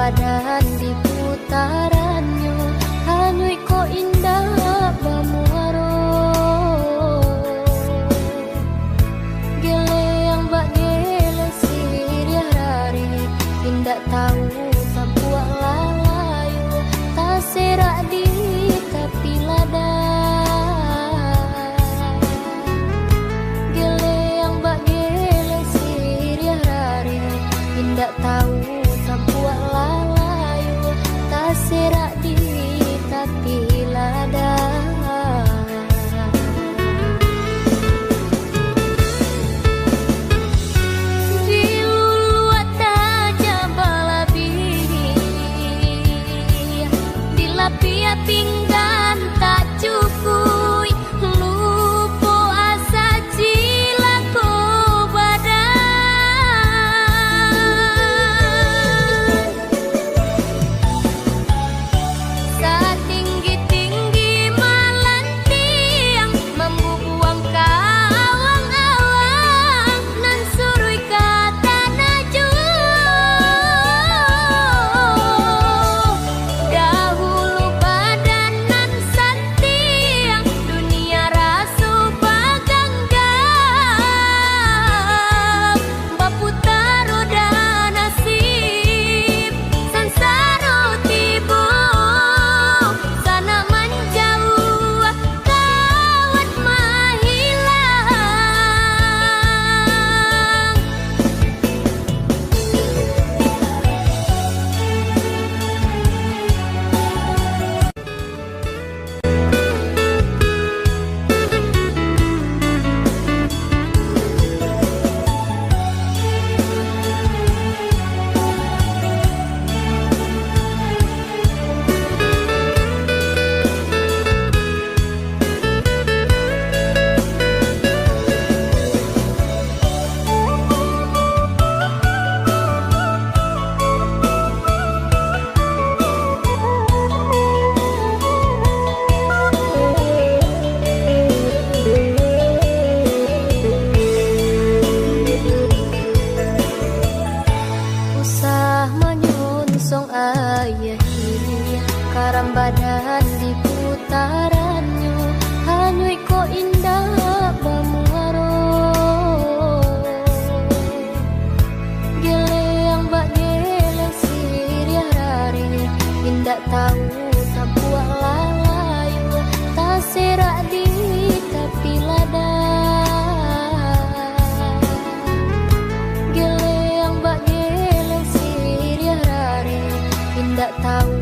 badan di putarannya, hanyui ko indah bamuaro. Gele yang bak gele siriah rari, indak tahu sampuak lalayu, tak serak di tapi lada. Gele yang bak gele siriah rari, indak tahu sampuak lalayu, tak serak di tapi lada. Pia pinggan tak cukui, lupo asa cilako badan. Setinggi-tinggi malan tiang, membubuang kawang-awang, nan surui kata najwa. Karam badan di putarannya, hanyui ko indah bamuaro. Gele yang bak gele siriah rari, indak tahu sampuak lalayu, tak serak di tapi lada. Gele yang bak gele siriah rari, indak tahu